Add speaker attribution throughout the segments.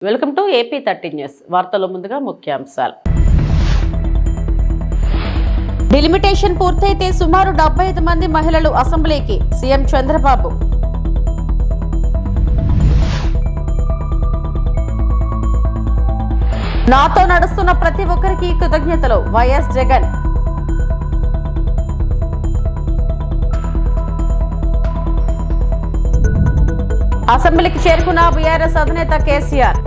Speaker 1: Welcome to AP 13 news. వార్తల్లో ముందుగా ముఖ్యాంశాలు. డిలిమిటేషన్ పూర్తయితే సుమారు 75 మంది మహిళలు అసెంబ్లీకి సీఎం చంద్రబాబు. నాతో నడుస్తున్న ప్రతి ఒక్కరికి కృతజ్ఞతలు వైఎస్ జగన్. అసెంబ్లీకి చేరుకున్న బీఆర్ఎస్ అధినేత కేసీఆర్.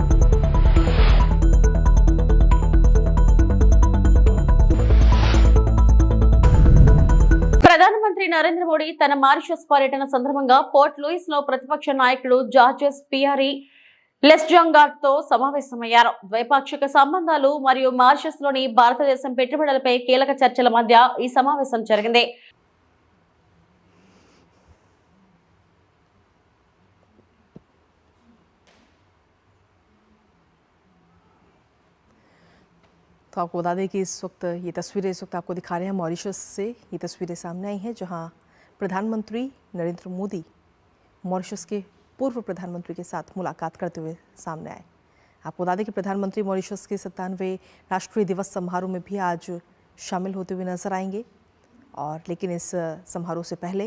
Speaker 1: ప్రధానమంత్రి నరేంద్ర మోడీ తన మారిషస్ పర్యటన సందర్భంగా పోర్ట్ లూయిస్ లో ప్రతిపక్ష నాయకుడు జార్జెస్ పియరీ లెస్జాంగార్డ్ తో సమావేశమయ్యారు. ద్వైపాక్షిక సంబంధాలు మరియు మారిషస్ లోని భారతదేశం పెట్టుబడులపై కీలక చర్చల మధ్య ఈ సమావేశం జరిగింది.
Speaker 2: तो आपको बता दें कि इस वक्त ये तस्वीरें इस वक्त आपको दिखा रहे हैं मॉरिशस से। ये तस्वीरें सामने आई हैं जहां प्रधानमंत्री नरेंद्र मोदी मॉरिशस के पूर्व प्रधानमंत्री के साथ मुलाकात करते हुए सामने आए। आपको बता दें कि प्रधानमंत्री मॉरिशस के 97वें राष्ट्रीय दिवस समारोह में भी आज शामिल होते हुए नजर आएंगे। और लेकिन इस समारोह से पहले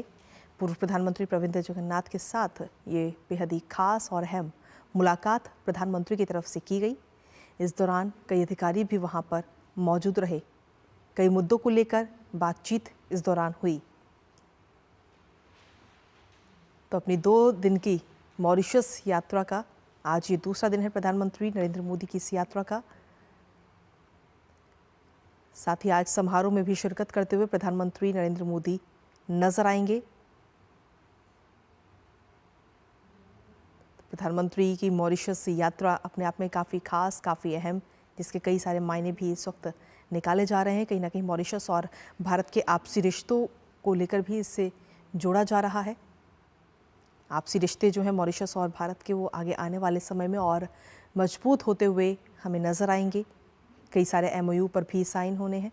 Speaker 2: पूर्व प्रधानमंत्री प्रविंद जगन्नाथ के साथ ये बेहद ही खास और अहम मुलाकात प्रधानमंत्री की तरफ से की गई। इस दौरान कई अधिकारी भी वहां पर मौजूद रहे। कई मुद्दों को लेकर बातचीत इस दौरान हुई। तो अपनी 2 दिन की मॉरिशस यात्रा का आज ये दूसरा दिन है प्रधानमंत्री नरेंद्र मोदी की इस यात्रा का। साथ ही आज समारोह में भी शिरकत करते हुए प्रधानमंत्री नरेंद्र मोदी नजर आएंगे। प्रधानमंत्री की मॉरिशस यात्रा अपने आप में काफ़ी खास, काफ़ी अहम, जिसके कई सारे मायने भी इस वक्त निकाले जा रहे हैं। कहीं ना कहीं मॉरिशस और भारत के आपसी रिश्तों को लेकर भी इससे जोड़ा जा रहा है। आपसी रिश्ते जो हैं मॉरिशस और भारत के, वो आगे आने वाले समय में और मजबूत होते हुए हमें नज़र आएंगे। कई सारे MOU पर भी साइन होने हैं।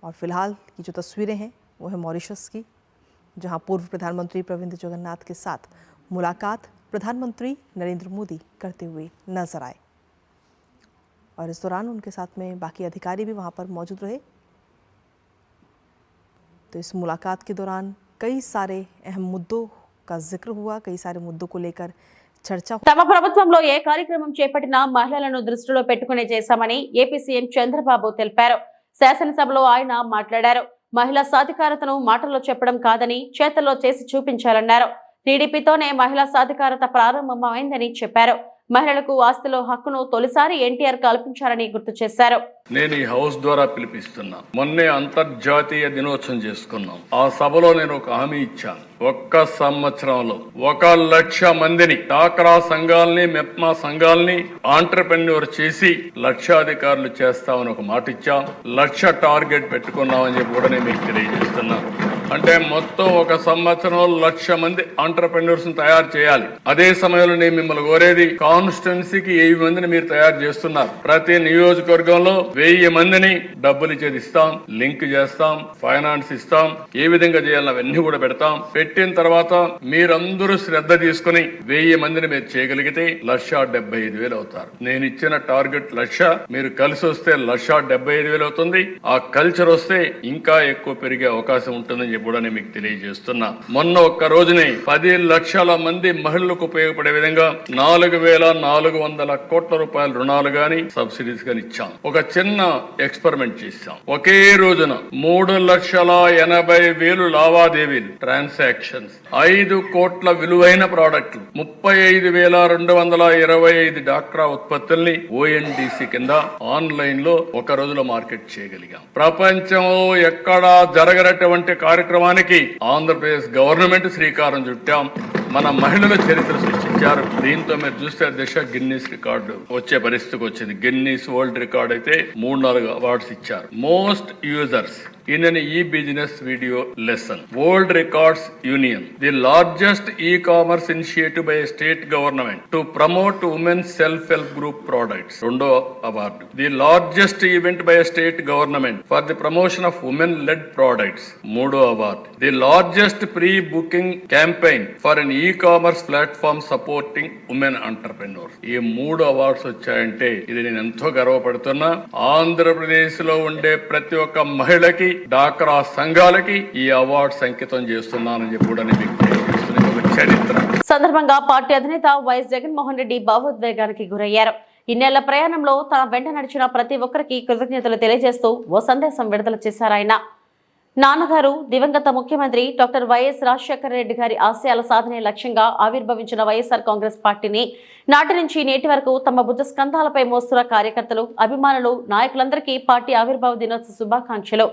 Speaker 2: और फिलहाल की जो तस्वीरें हैं वो है मॉरिशस की, जहां पूर्व प्रधानमंत्री प्रविंद जगन्नाथ के साथ मुलाकात प्रधानमंत्री नरेंद्र मोदी करते हुए नजर आए। और इस दौरान उनके साथ में बाकी अधिकारी भी वहां पर मौजूद रहे। तो इस मुलाकात के दौरान कई सारे अहम मुद्दों का जिक्र हुआ, कई सारे मुद्दों को लेकर చర్చ.
Speaker 1: తమ ప్రభుత్వంలో ఏ కార్యక్రమం చేపట్టినా మహిళలను దృష్టిలో పెట్టుకునే చేశామని ఏపీ సీఎం చంద్రబాబు తెలిపారు. శాసనసభలో ఆయన మాట్లాడారు. మహిళా సాధికారతను మాటల్లో చెప్పడం కాదని చేతల్లో చేసి చూపించాలన్నారు. టీడీపీతోనే మహిళా సాధికారత ప్రారంభమైందని చెప్పారు. మహిళలకు ఆస్తిలో హక్కును తొలిసారి ఎన్టీఆర్ కల్పించారని గుర్తు చేశారు.
Speaker 3: నేను ఈ హౌస్ ద్వారా పిలిపిస్తున్నా. మొన్నే అంతర్జాతీయ దినోత్సవం చేసుకున్నాం. ఆ సభలో నేను ఒక హామీ ఇచ్చాను. ఒక్క సంవత్సరంలో 1,00,000 మందిని డాక్రా సంఘాలని, మెప్మా సంఘాలని ఆంటర్‌ప్రెన్యూర్ చేసి లక్షాధికారులు చేస్తామని ఒక మాట ఇచ్చాం. 1,00,000 టార్గెట్ పెట్టుకున్నామని చెప్పి కూడా నేను మీకు తెలియజేస్తున్నాను. అంటే మొత్తం ఒక సంవత్సరంలో 1,00,000 మంది ఆంటర్‌ప్రెన్యూర్స్ తయారు చేయాలి. అదే సమయంలో నేను మిమ్మల్ని కోరేది, కాన్స్టిట్యున్సీకి 1000 మందిని మీరు తయారు చేస్తున్నారు. ప్రతి నియోజకవర్గంలో 1000 మందిని డబ్బులు ఇచ్చేది ఇస్తాం, లింక్ చేస్తాం, ఫైనాన్స్ ఇస్తాం, ఏ విధంగా చేయాలని అవన్నీ కూడా పెడతాం. పెట్టిన తర్వాత మీరందరూ శ్రద్ధ తీసుకుని 1000 మందిని మీరు చేయగలిగితే 1,75,000 అవుతారు. నేను ఇచ్చిన టార్గెట్ 1,00,000, మీరు కలిసి వస్తే 1,75,000 అవుతుంది. ఆ కల్చర్ వస్తే ఇంకా ఎక్కువ పెరిగే అవకాశం ఉంటుందని చెప్పి కూడా నేను మీకు తెలియజేస్తున్నా. మొన్న ఒక్క రోజునే 10 లక్షల మంది మహిళలకు ఉపయోగపడే విధంగా 4,400 కోట్ల రూపాయల రుణాలు గాని సబ్సిడీస్ గాని ఇచ్చాం. ఒక చిన్న ఎక్స్పెరిమెంట్ చేశాం. ఒకే రోజున 3,80,000 లావాదేవీలు, ట్రాన్సాక్షన్స్, 5 కోట్ల విలువైన ప్రాడక్టులు, 35,225 డాక్రా ఉత్పత్తుల్ని ONDC కింద ఆన్లైన్ లో ఒక రోజులో మార్కెట్ చేయగలిగాం. ప్రపంచంలో ఎక్కడా జరగనటువంటి కార్యక్రమానికి ఆంధ్రప్రదేశ్ గవర్నమెంట్ శ్రీకారం చుట్టాం. మన మహిళల చరిత్ర సృష్టించారు. దీంతో మీరు చూస్తే దిశ గిన్నీస్ రికార్డు వచ్చే పరిస్థితికి వచ్చింది. గిన్నీస్ వరల్డ్ రికార్డ్ అయితే 3-4 అవార్డ్స్ ఇచ్చారు. Most users in an e-business video lesson. World Records Union, the largest e-commerce initiative by a state government to promote women's self-help group products. Rondo award. The largest event by a state government for the promotion of women-led products. Modo award. The largest pre-booking campaign for an commerce platform supporting women entrepreneur. ఈ 3 awards వచ్చాయంటే ఇది నేను ఎంతో గర్వపడుతున్నా. ఆంధ్రప్రదేశ్ లో ఉండే ప్రతి ఒక్క మహిళకి, డాక్రా సంఘాలకి ఈ అవార్డ్స్ అంకితం చేస్తున్నానని చెప్పి కూడా నేను మీకు తెలియజేస్తున్న ఒక చరిత్ర.
Speaker 1: సందర్భంగా పార్టీ అధినేత వైఎస్ జగన్మోహన్ రెడ్డి భావోద్వేగానికి గురయ్యారు. ఇన్నేళ్ల ప్రయాణంలో తన వెంట నడిచిన ప్రతి ఒక్కరికి కృతజ్ఞతలు తెలియజేస్తూ ఓ సందేశం విడుదల చేశారు ఆయన. నాన్నగారు దివంగత ముఖ్యమంత్రి డాక్టర్ వైఎస్ రాజశేఖర రెడ్డి గారి ఆశయాల సాధనే లక్ష్యంగా ఆవిర్భవించిన వైఎస్ఆర్ కాంగ్రెస్ పార్టీని నాటి నుంచి నేటి వరకు తమ భుజ స్కంధాలపై మోస్తున్న కార్యకర్తలు, అభిమానులు, నాయకులందరికీ పార్టీ ఆవిర్భావ దినోత్సవ శుభాకాంక్షలు.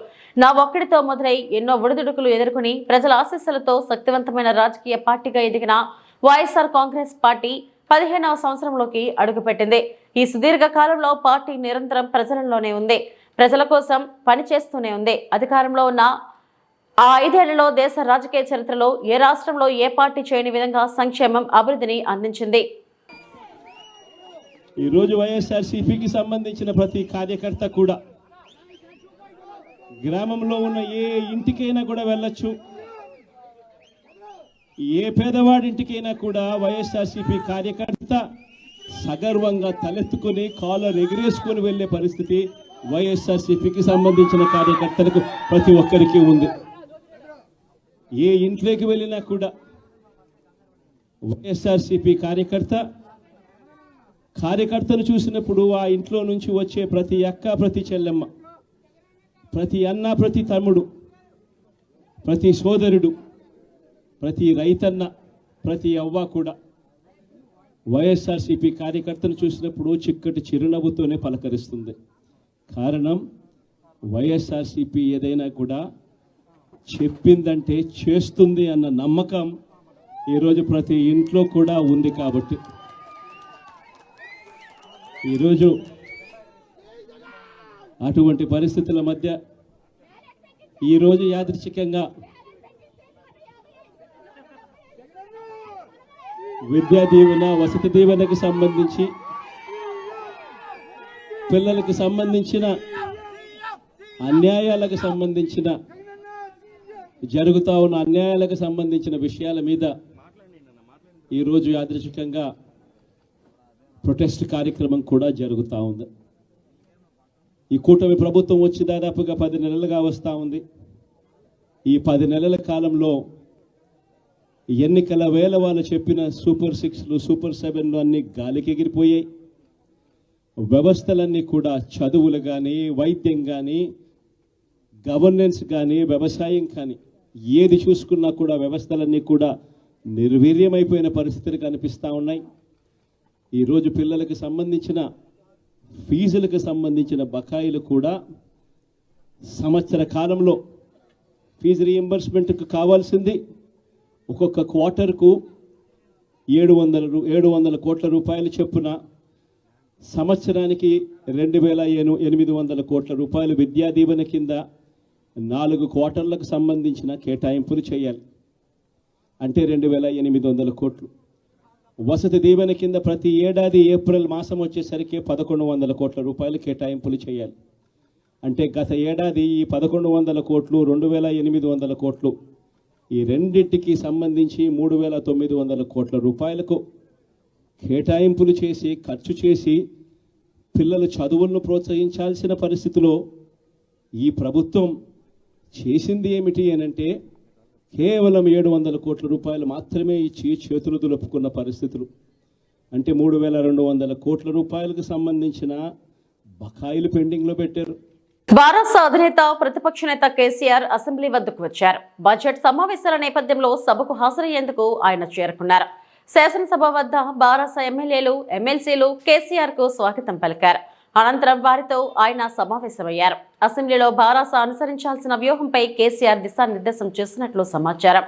Speaker 1: నా ఒక్కడితో మొదలై ఎన్నో ఒడిదుడుకులు ఎదుర్కొని ప్రజల ఆశీస్సులతో శక్తివంతమైన రాజకీయ పార్టీగా ఎదిగిన వైఎస్ఆర్ కాంగ్రెస్ పార్టీ 15వ సంవత్సరంలోకి అడుగుపెట్టింది. ఈ సుదీర్ఘ కాలంలో పార్టీ నిరంతరం ప్రజలలోనే ఉంది, ప్రజల కోసం పనిచేస్తూనే ఉంది. అధికారంలో ఉన్న ఆ 5 ఏళ్లలో దేశ రాజకీయ చరిత్రలో ఏ రాష్ట్రంలో ఏ పార్టీ చేయని విధంగా సంక్షేమం, అభివృద్ధిని అందించింది.
Speaker 4: ఈరోజు వైఎస్ఆర్సీపీకి సంబంధించిన ప్రతి కార్యకర్త కూడా గ్రామంలో ఉన్న ఏ ఇంటికైనా కూడా వెళ్ళొచ్చు, ఏ పేదవాడింటికైనా కూడా వైఎస్ఆర్సీపీ కార్యకర్త సగర్వంగా తలెత్తుకుని కాలర్ ఎగిరేసుకుని వెళ్లే పరిస్థితి వైఎస్ఆర్సీపీకి సంబంధించిన కార్యకర్తలకు ప్రతి ఒక్కరికి ఉంది. ఏ ఇంట్లోకి వెళ్ళినా కూడా వైఎస్ఆర్సీపీ కార్యకర్తను చూసినప్పుడు ఆ ఇంట్లో నుంచి వచ్చే ప్రతి అక్క, ప్రతి చెల్లెమ్మ, ప్రతి అన్న, ప్రతి తమ్ముడు, ప్రతి సోదరుడు, ప్రతి రైతన్న, ప్రతి అవ్వ కూడా వైఎస్ఆర్సీపీ కార్యకర్తను చూసినప్పుడు చిక్కటి చిరునవ్వుతోనే పలకరిస్తుంది. కారణం వైఎస్ఆర్సీపీ ఏదైనా కూడా చెప్పిందంటే చేస్తుంది అన్న నమ్మకం ఈరోజు ప్రతి ఇంట్లో కూడా ఉంది. కాబట్టి ఈరోజు అటువంటి పరిస్థితుల మధ్య ఈరోజు యాదృచ్ఛికంగా విద్యా దీవెన, వసతి దీవెనకు సంబంధించి, పిల్లలకు సంబంధించిన అన్యాయాలకు సంబంధించిన, జరుగుతూ ఉన్న అన్యాయాలకు సంబంధించిన విషయాల మీద ఈరోజు యాదృచ్ఛికంగా ప్రొటెస్ట్ కార్యక్రమం కూడా జరుగుతూ ఉంది. ఈ కూటమి ప్రభుత్వం వచ్చి దాదాపుగా 10 నెలలుగా వస్తూ ఉంది. ఈ 10 నెలల కాలంలో ఎన్నికల వేళ వాళ్ళు చెప్పిన సూపర్ 6లు, సూపర్ 7లు అన్ని గాలికి ఎగిరిపోయాయి. వ్యవస్థలన్నీ కూడా, చదువులు కానీ, వైద్యం కానీ, గవర్నెన్స్ కానీ, వ్యవసాయం కానీ, ఏది చూసుకున్నా కూడా వ్యవస్థలన్నీ కూడా నిర్వీర్యమైపోయిన పరిస్థితులు కనిపిస్తూ ఉన్నాయి. ఈరోజు పిల్లలకు సంబంధించిన ఫీజులకు సంబంధించిన బకాయిలు కూడా సంవత్సర కాలంలో ఫీజు రీఎంబర్స్మెంట్కు కావాల్సింది ఒక్కొక్క క్వార్టర్కు 700 కోట్ల రూపాయలు చొప్పున, సంవత్సరానికి 2,800 కోట్ల రూపాయలు విద్యా దీవెన కింద 4 క్వార్టర్లకు సంబంధించిన కేటాయింపులు చేయాలి. అంటే 2,800 కోట్లు. వసతి దీవెన కింద ప్రతి ఏడాది ఏప్రిల్ మాసం వచ్చేసరికి 1,100 కోట్ల రూపాయలు కేటాయింపులు చేయాలి. అంటే గత ఏడాది ఈ 1,100 కోట్లు, 2,800 కోట్లు, ఈ రెండింటికి సంబంధించి 3,900 కోట్ల రూపాయలకు కేటాయింపులు చేసి, ఖర్చు చేసి పిల్లల చదువులను ప్రోత్సహించాల్సిన పరిస్థితిలో ఈ ప్రభుత్వం చేసింది ఏమిటి అనంటే కేవలం 700 కోట్ల రూపాయలు మాత్రమే ఇచ్చి చేతులు దులుపుకున్న పరిస్థితులు. అంటే 3,200 కోట్ల రూపాయలకు సంబంధించిన బకాయిలు పెండింగ్లో పెట్టారు.
Speaker 1: భారత అధినేత ప్రతిపక్ష నేత కేసీఆర్ అసెంబ్లీ వద్దకు వచ్చారు. బడ్జెట్ సమావేశాల నేపథ్యంలో సభకు హాజరయ్యేందుకు ఆయన చేరుకున్నారు. శాసనసభ వద్ద భారత ఎమ్మెల్యేలు, ఎమ్మెల్సీలు కేసీఆర్ కు స్వాగతం పలికారు. అనంతరం వారితో ఆయన సమావేశమయ్యారు. అసెంబ్లీలో భారత అనుసరించాల్సిన వ్యూహంపై కేసీఆర్ దిశానిర్దేశం చేసినట్లు సమాచారం.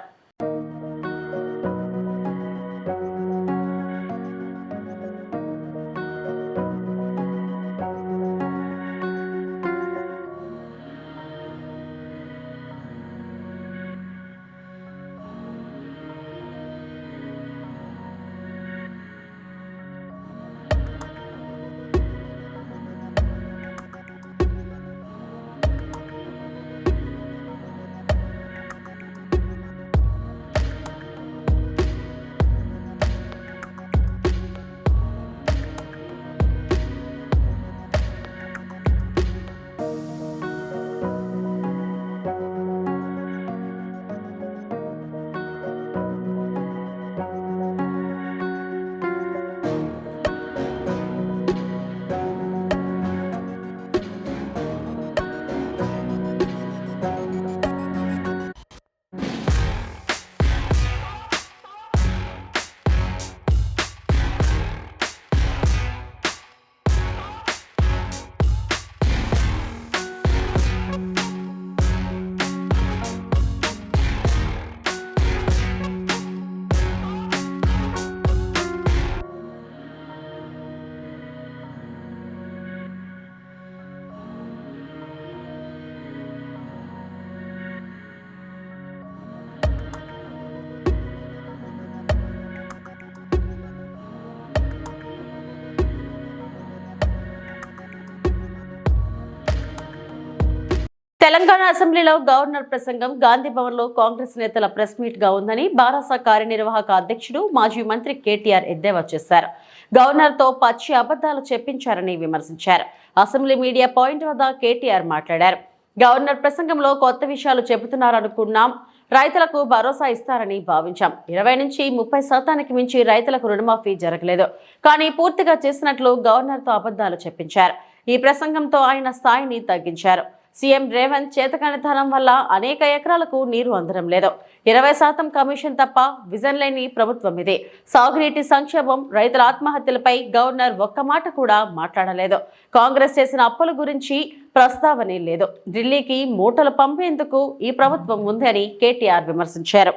Speaker 1: తెలంగాణ అసెంబ్లీలో గవర్నర్ ప్రసంగం గాంధీ భవన్ లో కాంగ్రెస్ నేతల ప్రెస్ మీట్ గా ఉందని బారాస కార్యనిర్వాహక అధ్యక్షుడు మాజీ మంత్రి కేటీఆర్ ఎద్దేవా చేశారు. గవర్నర్ తో పచ్చి అబద్ధాలు చెప్పించారని విమర్శించారు. అసెంబ్లీ మీడియా పాయింట్ వద్ద కేటీఆర్ మాట్లాడారు. గవర్నర్ ప్రసంగంలో కొత్త విషయాలు చెబుతున్నారనుకున్నాం. రైతులకు భరోసా ఇస్తారని భావించాం. 20 నుంచి 30% మించి రైతులకు రుణమాఫీ జరగలేదు. కానీ పూర్తిగా చేసినట్లు గవర్నర్ తో అబద్ధాలు చెప్పించారు. ఈ ప్రసంగంతో ఆయన స్థాయిని తగ్గించారు. సీఎం రేవంత్ చేతకానితనం వల్ల అనేక ఎకరాలకు నీరు అందడం లేదు. 20% కమిషన్ తప్ప విజన్ లేని ప్రభుత్వం ఇది. సాగునీటి సంక్షేమం, రైతుల ఆత్మహత్యలపై గవర్నర్ ఒక్క మాట కూడా మాట్లాడలేదు. కాంగ్రెస్ చేసిన అప్పుల గురించి ప్రస్తావనే లేదు. ఢిల్లీకి మూటలు పంపేందుకు ఈ ప్రభుత్వం ఉంది అని కేటీఆర్ విమర్శించారు.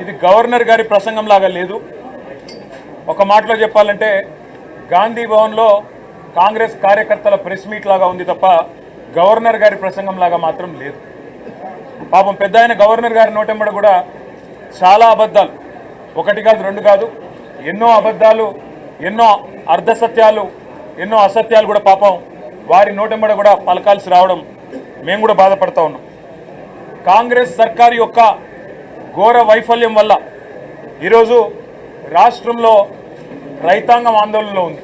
Speaker 5: ఇది గవర్నర్ గారి ప్రసంగం లాగా లేదు. ఒక మాటలో చెప్పాలంటే గాంధీ భవన్లో కాంగ్రెస్ కార్యకర్తల ప్రెస్ మీట్ లాగా ఉంది తప్ప గవర్నర్ గారి ప్రసంగం లాగా మాత్రం లేదు. పాపం పెద్ద ఆయన గవర్నర్ గారి నోటెంబడ కూడా చాలా అబద్ధాలు, ఒకటి కాదు రెండు కాదు, ఎన్నో అబద్ధాలు, ఎన్నో అర్ధసత్యాలు, ఎన్నో అసత్యాలు కూడా పాపం వారి నోటెంబడ కూడా పలకాల్సి రావడం మేము కూడా బాధపడతా ఉన్నాం. కాంగ్రెస్ సర్కారు యొక్క ఘోర వైఫల్యం వల్ల ఈరోజు రాష్ట్రంలో రైతాంగం ఆందోళనలో ఉంది.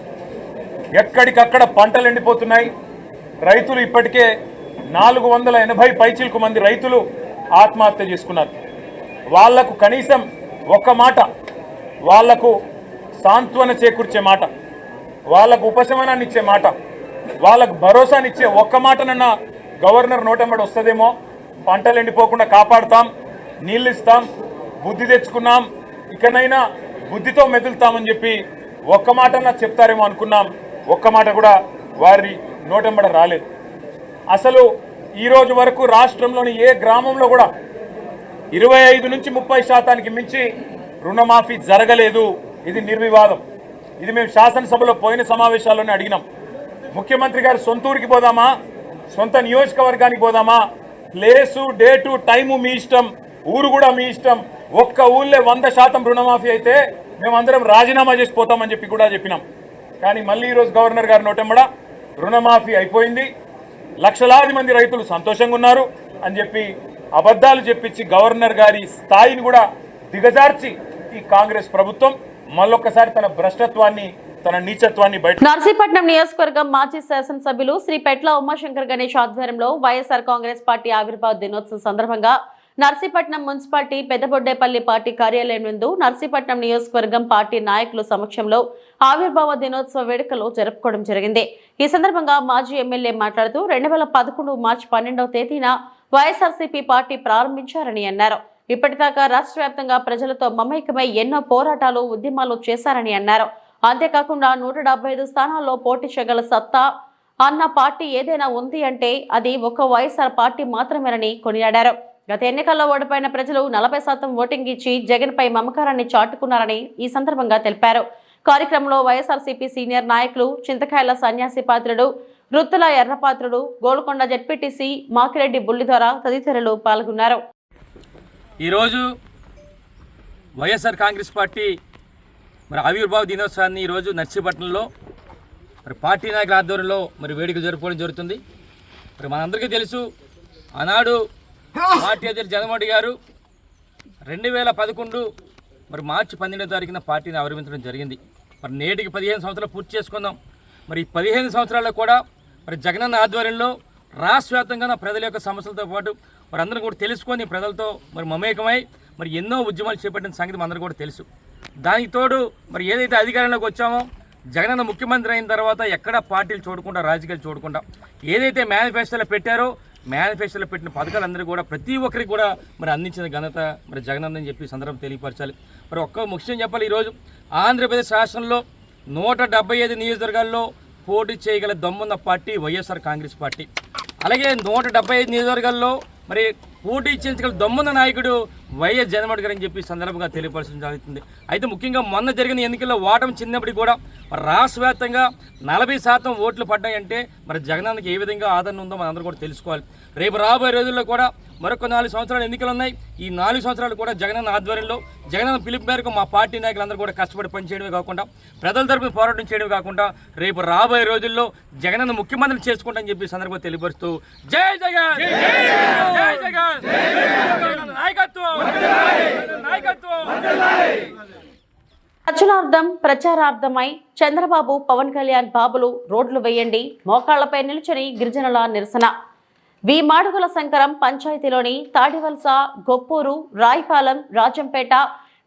Speaker 5: ఎక్కడికక్కడ పంటలు ఎండిపోతున్నాయి. రైతులు ఇప్పటికే 480 పైచిలకు మంది రైతులు ఆత్మహత్య చేసుకున్నారు. వాళ్లకు కనీసం ఒక్క మాట, వాళ్లకు సాంత్వన చేకూర్చే మాట, వాళ్లకు ఉపశమనాన్ని ఇచ్చే మాట, వాళ్లకు భరోసానిచ్చే ఒక్క మాటనన్నా గవర్నర్ నోటెంబడి వస్తుందేమో. పంటలు ఎండిపోకుండా కాపాడుతాం, నీళ్ళు ఇస్తాం, బుద్ధి తెచ్చుకున్నాం, ఇకనైనా బుద్ధితో మెదులుతామని చెప్పి ఒక్క మాటన్నా చెప్తారేమో అనుకున్నాం. ఒక్క మాట కూడా వారి నోటెంబడ రాలేదు. అసలు ఈరోజు వరకు రాష్ట్రంలోని ఏ గ్రామంలో కూడా 25 నుంచి 30% మించి రుణమాఫీ జరగలేదు. ఇది నిర్వివాదం. ఇది మేము శాసనసభలో పోయిన సమావేశాల్లోనే అడిగినాం. ముఖ్యమంత్రి గారు సొంత ఊరికి పోదామా, సొంత నియోజకవర్గానికి పోదామా, ప్లేసు, డేటు, టైము మీ ఇష్టం, ఊరు కూడా మీ ఇష్టం. ఒక్క ఊళ్ళే 100% రుణమాఫీ అయితే మేమందరం రాజీనామా చేసిపోతామని చెప్పి కూడా చెప్పినాం. కానీ మళ్ళీ ఈరోజు గవర్నర్ గారి నోటెంబడ రుణమాఫీ అయిపోయింది, లక్షలాది మంది రైతులు సంతోషంగా ఉన్నారు అని చెప్పి అబద్ధాలు చెప్పించి గవర్నర్ గారి స్థాయిని కూడా దిగజార్చి ఈ కాంగ్రెస్ ప్రభుత్వం మళ్ళొక్కసారి తన భ్రష్టత్వాన్ని, తన నీచత్వాన్ని బయట.
Speaker 1: నర్సీపట్నం నియోజకవర్గం మాజీ శాసనసభ్యులు శ్రీ పెట్ల ఉమాశంకర్ గణేష్ ఆధ్వర్యంలో వైఎస్ఆర్ కాంగ్రెస్ పార్టీ ఆవిర్భావ దినోత్సవం సందర్భంగా నర్సీపట్నం మున్సిపాలిటీ పెద్దబొడ్డేపల్లి పార్టీ కార్యాలయం నందు నర్సీపట్నం నియోజకవర్గం పార్టీ నాయకుల సమక్షంలో ఆవిర్భావ దినోత్సవ వేడుకలు జరుపుకోవడం జరిగింది. ఈ సందర్భంగా మాజీ ఎమ్మెల్యే మాట్లాడుతూ 2011 మార్చి 12వ తేదీన వైఎస్ఆర్సీపీ పార్టీ ప్రారంభించారని అన్నారు. ఇప్పటిదాకా రాష్ట్ర వ్యాప్తంగా ప్రజలతో మమేకమై ఎన్నో పోరాటాలు, ఉద్యమాలు చేశారని అన్నారు. అంతేకాకుండా 175 స్థానాల్లో పోటీ చేయగల సత్తా అన్న పార్టీ ఏదైనా ఉంది అంటే అది ఒక వైఎస్ఆర్ పార్టీ మాత్రమేనని కొనియాడారు. గత ఎన్నికల్లో ఓడిపోయిన ప్రజలు 40% ఓటింగ్ ఇచ్చి జగన్ పై మమకారాన్ని చాటుకున్నారని ఈ సందర్భంగా తెలిపారు. కార్యక్రమంలో వైఎస్ఆర్సీపీ సీనియర్ నాయకులు చింతకాయల సన్యాసి పాత్రుడు, రుత్తుల ఎర్రపాత్రుడు, గోల్కొండ జెడ్పీటీసీ మాకిరెడ్డి బుల్లిదొర తదితరులు పాల్గొన్నారు.
Speaker 6: ఈరోజు వైఎస్ఆర్ కాంగ్రెస్ పార్టీ ఆవిర్భావ దినోత్సవాన్ని ఈరోజు నర్సీపట్నంలో పార్టీ నాయకుల ఆధ్వర్యంలో వేడుకలు జరుపుకోవడం జరుగుతుంది. మనందరికీ తెలుసు, ఆనాడు పార్టీ అధ్యక్షుడు జగన్మోహన్ గారు 2011 మార్చి 12వ తారీఖున పార్టీని ఆవిర్భించడం జరిగింది. నేటికి 15 సంవత్సరాలు పూర్తి చేసుకుందాం. ఈ 15 సంవత్సరాల్లో కూడా జగనన్న ఆధ్వర్యంలో రాష్ట్ర వ్యాప్తంగా ప్రజల యొక్క సమస్యలతో పాటు అందరూ కూడా తెలుసుకొని ప్రజలతో మమేకమై ఎన్నో ఉద్యమాలు చేపట్టిన సంగతి మనందరూ కూడా తెలుసు. దానికి తోడు ఏదైతే అధికారంలోకి వచ్చామో జగనన్న ముఖ్యమంత్రి అయిన తర్వాత ఎక్కడ పార్టీలు చూడకుండా, రాజకీయాలు చూడకుండా ఏదైతే మేనిఫెస్టోలో పెట్టారో మేనిఫెస్టోలో పెట్టిన పథకాలందరూ కూడా ప్రతి ఒక్కరికి కూడా అందించిన ఘనత జగనన్న అని చెప్పి సందర్భం తెలియపరచాలి. ఒక్క ముఖ్యం చెప్పాలి, ఈరోజు ఆంధ్రప్రదేశ్ రాష్ట్రంలో 175 నియోజకవర్గాల్లో పోటీ చేయగల దమ్మున్న పార్టీ వైఎస్ఆర్ కాంగ్రెస్ పార్టీ. అలాగే 175 నియోజకవర్గాల్లో పోటీ చేయించగల దమ్మున్న నాయకుడు వైఎస్ జగన్మోహన్ గారు అని చెప్పి సందర్భంగా తెలియపరచడం జరుగుతుంది. అయితే ముఖ్యంగా మొన్న జరిగిన ఎన్నికల్లో ఓటమి చెందినప్పటికీ కూడా రాష్ట్ర వ్యాప్తంగా 40% ఓట్లు పడ్డాయంటే మరి జగనన్నకి ఏ విధంగా ఆదరణ ఉందో మనందరూ కూడా తెలుసుకోవాలి. రేపు రాబోయే రోజుల్లో కూడా మరొక 4 సంవత్సరాలు ఎన్నికలు ఉన్నాయి. ఈ 4 సంవత్సరాలు కూడా జగనన్న ఆధ్వర్యంలో జగనన్న పిలుపు మేరకు మా పార్టీ నాయకులందరూ కూడా కష్టపడి పనిచేయడమే కాకుండా ప్రజల తరపున పోరాటం చేయడమే కాకుండా రేపు రాబోయే రోజుల్లో జగనన్న ముఖ్యమంత్రిని చేసుకుంటామని చెప్పి సందర్భంగా తెలియపరుస్తూ జై జగన్, జై జగన్, నాయకత్వం, నాయకత్వం.
Speaker 1: అర్చనార్థం ప్రచారార్థమై చంద్రబాబు పవన్ కళ్యాణ్ బాబులు రోడ్లు వేయండి, మోకాళ్లపై నిల్చుని గిరిజనుల నిరసన. వి మాడుగుల శంకరం పంచాయతీలోని తాడివలస, గొప్పూరు, రాయిపాలెం, రాజంపేట,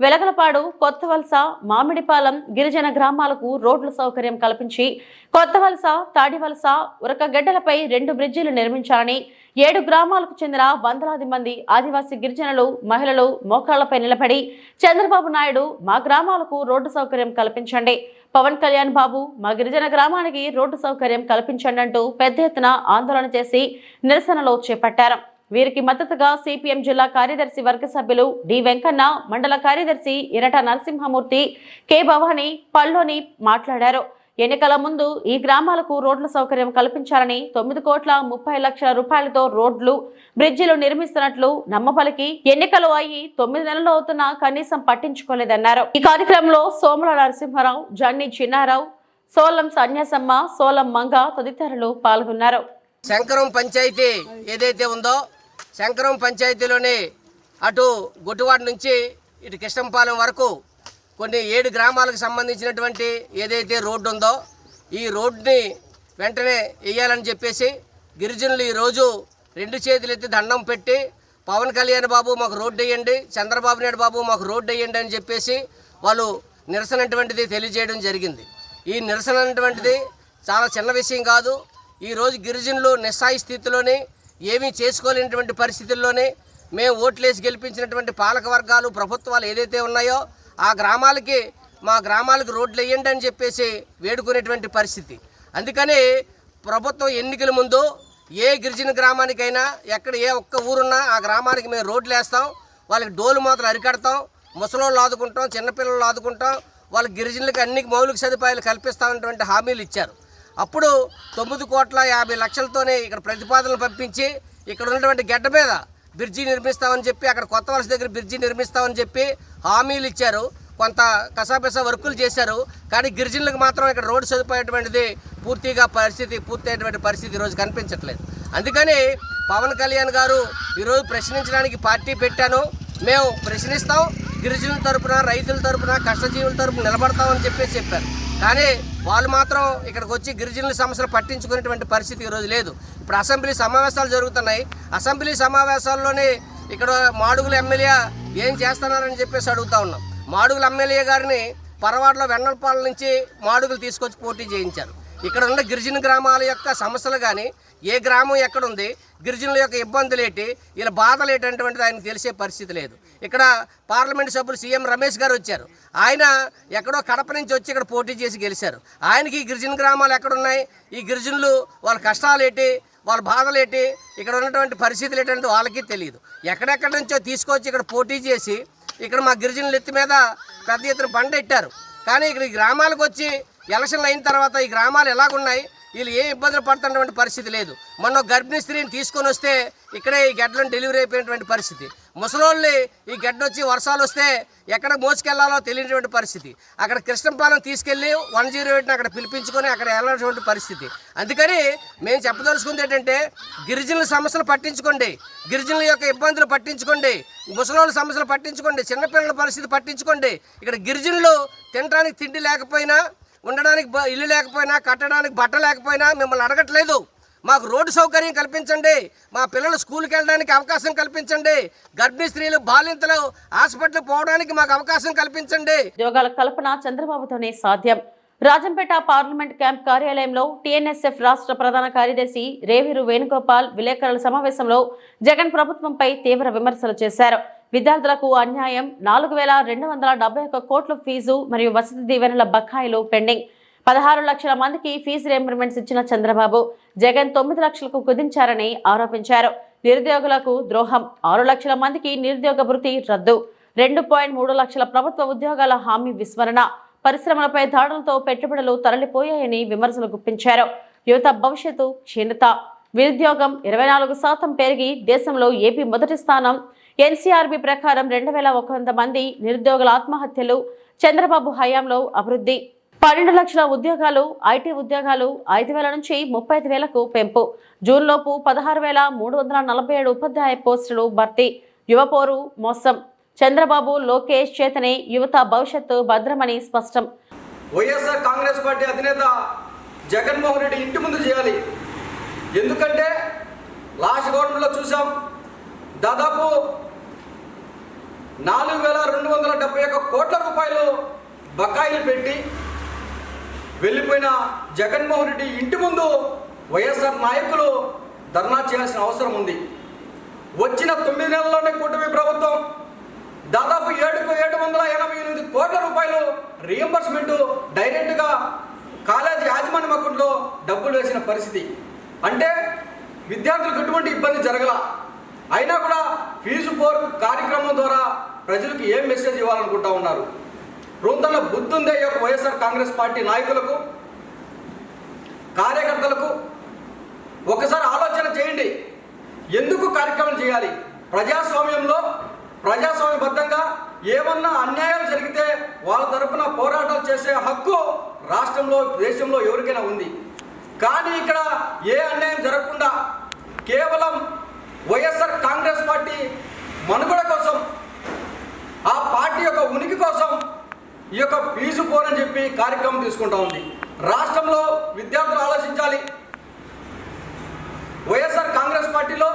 Speaker 1: వెలగలపాడు, కొత్తవలస, మామిడిపాలెం గిరిజన గ్రామాలకు రోడ్ల సౌకర్యం కల్పించి కొత్తవలస, తాడివలస, ఉరకగడ్డలపై 2 బ్రిడ్జిలు నిర్మించాలని 7 గ్రామాలకు చెందిన వందలాది మంది ఆదివాసీ గిరిజనులు, మహిళలు మోకాళ్లపై నిలబడి చంద్రబాబు నాయుడు మా గ్రామాలకు రోడ్డు సౌకర్యం కల్పించండి, పవన్ కళ్యాణ్ బాబు మా గిరిజన గ్రామానికి రోడ్డు సౌకర్యం కల్పించండి అంటూ పెద్ద ఎత్తున ఆందోళన చేసి నిరసనలో చేపట్టారు. వీరికి మద్దతుగా సిపిఎం జిల్లా కార్యదర్శి వర్గ సభ్యులు డి వెంకన్న, మండల కార్యదర్శి ఇరట నరసింహమూర్తి, కె భవానీ, పల్లోని మాట్లాడారు. ఎన్నికల ముందు ఈ గ్రామాలకు రోడ్ల సౌకర్యం కల్పించాలని 9,30,00,000 రూపాయలతో రోడ్లు, బ్రిడ్జిలు నిర్మిస్తున్నట్లు నమ్మపలికి ఎన్నికలు అయ్యి 9 నెలలు అవుతున్నా కనీసం పట్టించుకోలేదన్నారు. ఈ కార్యక్రమంలో సోముల నరసింహారావు, జన్ని చిన్నారావు, సోలం సన్యాసమ్మ, సోలం మంగ తదితరులు పాల్గొన్నారు.
Speaker 7: శంకరం పంచాయతీ ఏదైతే ఉందో శంకరం పంచాయతీలోని అటు గొట్టువాడ నుంచి ఇటు కృష్ణంపాలెం వరకు కొన్ని 7 గ్రామాలకు సంబంధించినటువంటి ఏదైతే రోడ్డు ఉందో ఈ రోడ్డుని వెంటనే వేయాలని చెప్పేసి గిరిజనులు ఈరోజు 2 చేతులు ఎత్తి దండం పెట్టి పవన్ కళ్యాణ్ బాబు మాకు రోడ్డు వేయండి, చంద్రబాబు నాయుడు బాబు మాకు రోడ్డు వేయండి అని చెప్పేసి వాళ్ళు నిరసన అటువంటిది తెలియజేయడం జరిగింది. ఈ నిరసన అటువంటిది చాలా చిన్న విషయం కాదు. ఈరోజు గిరిజనులు నిస్సాయి స్థితిలోని ఏమీ చేసుకోలేనటువంటి పరిస్థితుల్లోనే మేము ఓట్లేసి గెలిపించినటువంటి పాలక వర్గాలు, ప్రభుత్వాలు ఏదైతే ఉన్నాయో ఆ గ్రామాలకి మా గ్రామాలకు రోడ్లు వేయండి అని చెప్పేసి వేడుకునేటువంటి పరిస్థితి. అందుకని ప్రభుత్వం ఎన్నికల ముందు ఏ గిరిజన గ్రామానికైనా ఎక్కడ ఏ ఒక్క ఊరున్నా ఆ గ్రామానికి మేము రోడ్లు వేస్తాం, వాళ్ళకి డోలు మాత్రం అరికడతాం, ముసలోళ్ళు ఆదుకుంటాం, చిన్నపిల్లలు ఆదుకుంటాం, వాళ్ళ గిరిజనులకు అన్ని మౌలిక సదుపాయాలు కల్పిస్తామన్నటువంటి హామీలు ఇచ్చారు. అప్పుడు 9,50,00,000తోనే ఇక్కడ ప్రతిపాదనలు పంపించి ఇక్కడ ఉన్నటువంటి గడ్డ మీద బ్రిడ్జి నిర్మిస్తామని చెప్పి అక్కడ కొత్త వలస దగ్గర బ్రిడ్జి నిర్మిస్తామని చెప్పి హామీలు ఇచ్చారు. కొంత కసాపిసా వర్కులు చేశారు. కానీ గిరిజనులకు మాత్రం ఇక్కడ రోడ్డు సదుపాయటువంటిది పూర్తయ్యేటువంటి పరిస్థితి ఈరోజు కనిపించట్లేదు. అందుకని పవన్ కళ్యాణ్ గారు ఈరోజు ప్రశ్నించడానికి పార్టీ పెట్టాను, మేము ప్రశ్నిస్తాం, గిరిజనుల తరపున, రైతుల తరపున, కష్టజీవుల తరపున నిలబడతామని చెప్పారు. కానీ వాళ్ళు మాత్రం ఇక్కడికి వచ్చి గిరిజనుల సమస్యలు పట్టించుకునేటువంటి పరిస్థితి ఈరోజు లేదు. ఇప్పుడు అసెంబ్లీ సమావేశాలు జరుగుతున్నాయి. అసెంబ్లీ సమావేశాల్లోనే ఇక్కడ మాడుగుల ఎమ్మెల్యే ఏం చేస్తున్నారని చెప్పేసి అడుగుతా ఉన్నాం. మాడుగుల ఎమ్మెల్యే గారిని పరవాడలో వెన్నలపాల నుంచి మాడుగులు తీసుకొచ్చి పోటీ చేయించారు. ఇక్కడ ఉన్న గిరిజన గ్రామాల యొక్క సమస్యలు కానీ ఏ గ్రామం ఎక్కడుంది, గిరిజనుల యొక్క ఇబ్బందులు ఏంటి, వీళ్ళ బాధలు ఏంటంటువంటిది ఆయనకు తెలిసే పరిస్థితి లేదు. ఇక్కడ పార్లమెంట్ సభ్యులు సీఎం రమేష్ గారు వచ్చారు. ఆయన ఎక్కడో కడప నుంచి వచ్చి ఇక్కడ పోటీ చేసి గెలిచారు. ఆయనకి ఈ గిరిజన గ్రామాలు ఎక్కడున్నాయి, ఈ గిరిజనులు వాళ్ళ కష్టాలు ఏంటి, వాళ్ళ బాధలు ఏంటి, ఇక్కడ ఉన్నటువంటి పరిస్థితులు ఏంటంటే వాళ్ళకి తెలియదు. ఎక్కడెక్కడి నుంచో తీసుకొచ్చి ఇక్కడ పోటీ చేసి ఇక్కడ మా గిరిజనుల ఎత్తి మీద పెద్ద ఎత్తున బండ ఎట్టారు. కానీ ఇక్కడ ఈ గ్రామాలకు వచ్చి ఎలక్షన్లు అయిన తర్వాత ఈ గ్రామాలు ఎలాగున్నాయి, వీళ్ళు ఏ ఇబ్బందులు పడుతున్నటువంటి పరిస్థితి లేదు. మొన్న గర్భిణీ స్త్రీని తీసుకొని వస్తే ఇక్కడే ఈ గడ్డలను డెలివరీ అయిపోయినటువంటి పరిస్థితి. ముసలోళ్ళని ఈ గడ్డ వచ్చి వర్షాలు వస్తే ఎక్కడ మోసుకెళ్లాలో తెలియనటువంటి పరిస్థితి. అక్కడ కృష్ణంపాలెం తీసుకెళ్ళి 108ని అక్కడ పిలిపించుకొని అక్కడ వెళ్ళినటువంటి పరిస్థితి. అందుకని మేము చెప్పదలుచుకుంది ఏంటంటే గిరిజనుల సమస్యలు పట్టించుకోండి, గిరిజనుల యొక్క ఇబ్బందులు పట్టించుకోండి, ముసలోళ్ళ సమస్యలు పట్టించుకోండి, చిన్నపిల్లల పరిస్థితి పట్టించుకోండి. ఇక్కడ గిరిజనులు తినడానికి తిండి లేకపోయినా, ఉండడానికి ఇల్లు లేకపోయినా, కట్టడానికి బట్ట లేకపోయినా మిమ్మల్ని అడగట్లేదు. మాకు రోడ్డు సౌకర్యం కల్పించండి, మా పిల్లలు స్కూల్కి వెళ్ళడానికి అవకాశం కల్పించండి, గర్భిణీ స్త్రీలు, బాలింతలు హాస్పిటల్ పోవడానికి మాకు అవకాశం కల్పించండి.
Speaker 1: ఉద్యోగాల కల్పన చంద్రబాబుతోనే సాధ్యం. రాజంపేట పార్లమెంట్ క్యాంప్ కార్యాలయంలో టీఎన్ఎస్ఎఫ్ రాష్ట్ర ప్రధాన కార్యదర్శి రేవూరు వేణుగోపాల్ విలేకరుల సమావేశంలో జగన్ ప్రభుత్వంపై తీవ్ర విమర్శలు చేశారు. విద్యార్థులకు అన్యాయం, 4,271 కోట్ల ఫీజు మరియు వసతి దీవెనల బకాయిలు పెండింగ్, 16 లక్షల మందికి ఫీజు రీయింబర్స్మెంట్స్ ఇచ్చిన చంద్రబాబు జగన్ 9 లక్షలకు కుదించారని ఆరోపించారు. నిరుద్యోగులకు ద్రోహం, 6 లక్షల మందికి నిరుద్యోగ భృతి రద్దు, 2.3 లక్షల ప్రభుత్వ ఉద్యోగాల హామీ విస్మరణ, పరిశ్రమలపై దాడులతో పెట్టుబడులు తరలిపోయాయని విమర్శలు గుప్పించారు. యువత భవిష్యత్తు క్షీణత, నిరుద్యోగం 24% పెరిగి దేశంలో ఏపీ మొదటి స్థానం. ఎన్సీఆర్బీ ప్రకారం 2100 మంది నిరుద్యోగుల ఆత్మహత్యలు. చంద్రబాబు హయాంలో అభివృద్ధి. 12 లక్షల ఉద్యోగాలు, ఐటీ ఉద్యోగాలు 5,000 నుంచి 35,000కు పెంపు. జూన్లోపు 16,347 ఉపాధ్యాయ పోస్టులు భర్తీ. యువపోరు మోసం. చంద్రబాబు లోకేష్ చేతనే యువత భవిష్యత్తు భద్రమని స్పష్టం.
Speaker 8: వైఎస్ఆర్ కాంగ్రెస్ పార్టీ అధినేత జగన్మోహన్ రెడ్డి ఇంటి ముందు చేయాలి. ఎందుకంటే లాస్ట్ గవర్నమెంట్లో చూసాం, దాదాపు 4,271 కోట్ల రూపాయలు బకాయిలు పెట్టి వెళ్ళిపోయిన జగన్మోహన్ రెడ్డి ఇంటి ముందు వైఎస్ఆర్ నాయకులు ధర్నా చేయాల్సిన అవసరం ఉంది. వచ్చిన 9 నెలల్లోనే కూటమి ప్రభుత్వం దాదాపు 788 కోట్ల రూపాయలు రీఎంబర్స్మెంట్ డైరెక్ట్గా కాలేజీ యాజమాన్యం అకౌంట్లో డబ్బులు వేసిన పరిస్థితి. అంటే విద్యార్థులకు ఎటువంటి ఇబ్బంది జరగల. అయినా కూడా ఫీజు పోర్ కార్యక్రమం ద్వారా ప్రజలకు ఏం మెసేజ్ ఇవ్వాలనుకుంటా ఉన్నారు? రూంతన బుద్ధి ఉందే ఈ యొక్క వైఎస్ఆర్ కాంగ్రెస్ పార్టీ నాయకులకు, కార్యకర్తలకు? ఒకసారి ఆలోచన చేయండి. ఎందుకు కార్యక్రమం చేయాలి? ప్రజాస్వామ్యంలో ప్రజాస్వామ్యబద్ధంగా ఏమన్నా అన్యాయాలు జరిగితే వాళ్ళ తరపున పోరాటాలు చేసే హక్కు రాష్ట్రంలో, దేశంలో ఎవరికైనా ఉంది. కానీ ఇక్కడ ఏ అన్యాయం జరగకుండా కేవలం వైఎస్ఆర్ కాంగ్రెస్ పార్టీ మనుగడ కోసం, ఆ పార్టీ యొక్క ఉనికి కోసం ఈ యొక్క ఫీజు పోరని చెప్పి కార్యక్రమం తీసుకుంటా ఉంది. రాష్ట్రంలో విద్యార్థులు ఆలోచించాలి. వైఎస్ఆర్ కాంగ్రెస్ పార్టీలో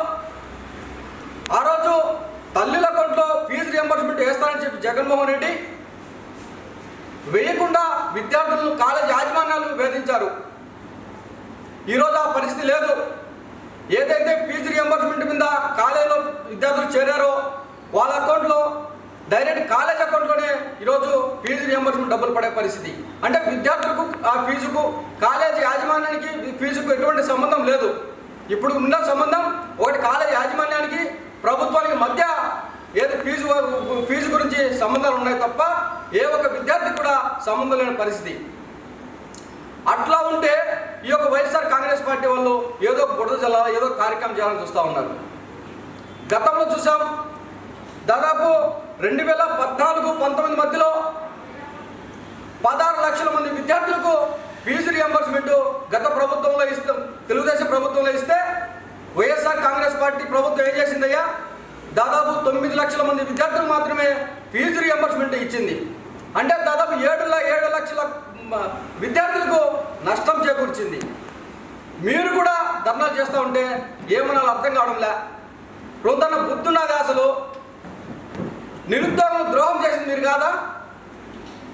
Speaker 8: ఆ రోజు తల్లుల అకౌంట్లో ఫీజు రియంబర్స్మెంట్ వేస్తానని చెప్పి జగన్మోహన్ రెడ్డి వేయకుండా విద్యార్థులను కాలేజ్ యాజమాన్యాలు వేధించారు. ఈరోజు ఆ పరిస్థితి లేదు. ఏదైతే ఫీజు రియంబర్స్మెంట్ మీద కాలేజీలో విద్యార్థులు చేరారో వాళ్ళ అకౌంట్లో డైరెక్ట్ కాలేజ్ అకౌంట్లోనే ఈరోజు ఫీజు రియంబర్స్మెంట్ డబ్బులు పడే పరిస్థితి. అంటే విద్యార్థులకు ఆ ఫీజుకు, కాలేజీ యాజమాన్యానికి ఫీజుకు ఎటువంటి సంబంధం లేదు. ఇప్పుడు ఉన్న సంబంధం ఒకటి కాలేజ్ యాజమాన్యానికి, ప్రభుత్వానికి మధ్య ఏదో ఫీజు గురించి సంబంధాలు ఉన్నాయి తప్ప ఏ ఒక్క విద్యార్థికి కూడా సంబంధం లేని పరిస్థితి. అట్లా ఉంటే ఈ యొక్క వైఎస్ఆర్ కాంగ్రెస్ పార్టీ వాళ్ళు ఏదో బుడద జల్లాలి, ఏదో కార్యక్రమం చేయాలని చూస్తూ ఉన్నారు. గతంలో చూసాం, దాదాపు 2014-19 మధ్యలో 16 లక్షల మంది విద్యార్థులకు ఫీజు రియంబర్స్మెంట్ గత ప్రభుత్వంలో ఇస్తే, తెలుగుదేశం ప్రభుత్వంలో ఇస్తే వైఎస్ఆర్ కాంగ్రెస్ పార్టీ ప్రభుత్వం ఏం చేసిందయ్యా? దాదాపు 9 లక్షల మంది విద్యార్థులు మాత్రమే ఫీజు రియంబర్స్మెంట్ ఇచ్చింది. అంటే దాదాపు 7 లక్షల విద్యార్థులకు నష్టం చేకూర్చింది. మీరు కూడా ధర్నాలు చేస్తూ ఉంటే ఏమన్నా అర్థం కావడంలే. రొందన్న బుద్ధున్నది. అసలు నిరుద్యోగం ద్రోహం చేసింది మీరు కాదా?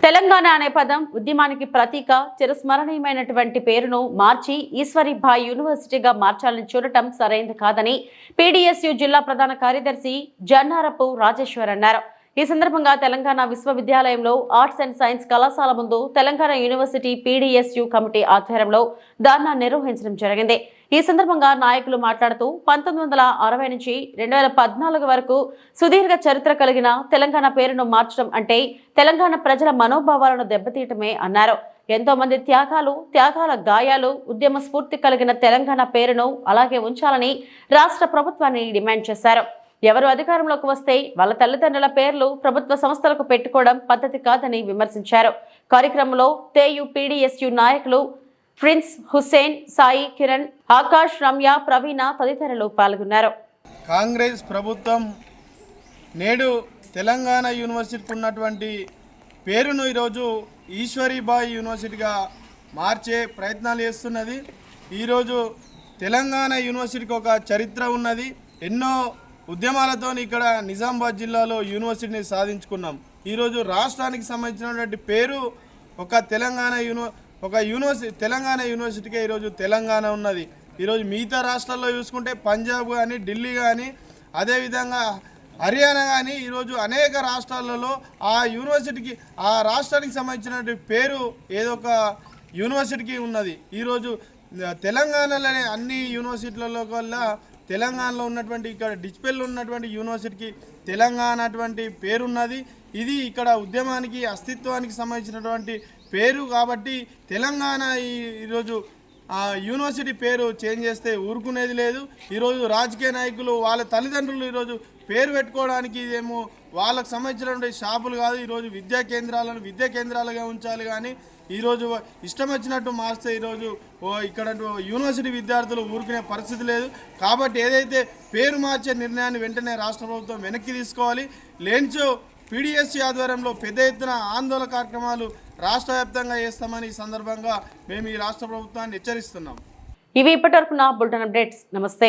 Speaker 1: తెలంగాణ అనే పదం ఉద్యమానికి ప్రతీక. చిరస్మరణీయమైనటువంటి పేరును మార్చి ఈశ్వరీభాయ్ యూనివర్సిటీగా మార్చాలని చూడటం సరైనది కాదని పీడీఎస్యూ జిల్లా ప్రధాన కార్యదర్శి జన్నారపు రాజేశ్వర్ అన్నారు. ఈ సందర్భంగా తెలంగాణ విశ్వవిద్యాలయంలో ఆర్ట్స్ అండ్ సైన్స్ కళాశాల ముందు తెలంగాణ యూనివర్సిటీ పీడీఎస్యూ కమిటీ ఆధ్వర్యంలో ధర్నా నిర్వహించడం జరిగింది. ఈ సందర్భంగా నాయకులు మాట్లాడుతూ 1960 నుంచి 2014 వరకు సుదీర్ఘ చరిత్ర కలిగిన తెలంగాణ పేరును మార్చడం అంటే తెలంగాణ ప్రజల మనోభావాలను దెబ్బతీయటమే అన్నారు. ఎంతో మంది త్యాగాల గాయాలు, ఉద్యమ స్ఫూర్తి కలిగిన తెలంగాణ పేరును అలాగే ఉంచాలని రాష్ట్ర ప్రభుత్వాన్ని డిమాండ్ చేశారు. ఎవరు అధికారంలోకి వస్తే వాళ్ళ తల్లిదండ్రుల పేర్లు ప్రభుత్వ సంస్థలకు పెట్టుకోవడం పద్ధతి కాదని విమర్శించారు. కార్యక్రమంలో తేయు పీడీఎస్యూ నాయకులు ప్రిన్స్ హుస్సేన్, సాయి కిరణ్, ఆకాష్, రమ్య, ప్రవీణ తదితరులు పాల్గొన్నారు.
Speaker 9: కాంగ్రెస్ ప్రభుత్వం నేడు తెలంగాణ యూనివర్సిటీకి ఉన్నటువంటి పేరును ఈరోజు ఈశ్వరీబాయి యూనివర్సిటీగా మార్చే ప్రయత్నాలు చేస్తున్నది. ఈరోజు తెలంగాణ యూనివర్సిటీకి ఒక చరిత్ర ఉన్నది. ఎన్నో ఉద్యమాలతో ఇక్కడ నిజామాబాద్ జిల్లాలో యూనివర్సిటీని సాధించుకున్నాం. ఈరోజు రాష్ట్రానికి సంబంధించినటువంటి పేరు ఒక తెలంగాణ యూనివర్సిటీకే ఈరోజు తెలంగాణ ఉన్నది. ఈరోజు మిగతా రాష్ట్రాల్లో చూసుకుంటే పంజాబ్ కానీ, ఢిల్లీ కానీ, అదేవిధంగా హర్యానా కానీ ఈరోజు అనేక రాష్ట్రాలలో ఆ రాష్ట్రానికి సంబంధించినటువంటి పేరు ఏదో ఒక యూనివర్సిటీకి ఉన్నది. ఈరోజు తెలంగాణలోనే అన్ని యూనివర్సిటీలలో వల్ల తెలంగాణలో ఉన్నటువంటి ఇక్కడ డిస్పెల్లో ఉన్నటువంటి యూనివర్సిటీకి తెలంగాణ అటువంటి పేరున్నది. ఇది ఇక్కడ ఉద్యమానికి అస్తిత్వానికి సంబంధించినటువంటి పేరు కాబట్టి తెలంగాణ ఈరోజు యూనివర్సిటీ పేరు చేంజ్ చేస్తే ఊరుకునేది లేదు. ఈరోజు రాజకీయ నాయకులు వాళ్ళ తల్లిదండ్రులు ఈరోజు పేరు పెట్టుకోవడానికి ఇదేమో వాళ్ళకు సంబంధించినటువంటి షాపులు కాదు. ఈరోజు విద్యా కేంద్రాలుగా ఉంచాలి కానీ ఈరోజు ఇష్టం వచ్చినట్టు మార్స్తే ఈరోజు ఇక్కడ యూనివర్సిటీ విద్యార్థులు ఊరుకునే పరిస్థితి లేదు. కాబట్టి ఏదైతే పేరు మార్చే నిర్ణయాన్ని వెంటనే రాష్ట్ర ప్రభుత్వం వెనక్కి తీసుకోవాలి. లేనిచో పీడీఎస్సీ ఆధ్వర్యంలో పెద్ద ఎత్తున ఆందోళన కార్యక్రమాలు రాష్ట్ర వ్యాప్తంగా చేస్తామని ఈ సందర్భంగా మేము ఈ రాష్ట్ర ప్రభుత్వాన్ని హెచ్చరిస్తున్నాం.
Speaker 1: ఇవి ఇప్పటివరకు నా బులెటిన్ అప్డేట్స్. నమస్తే.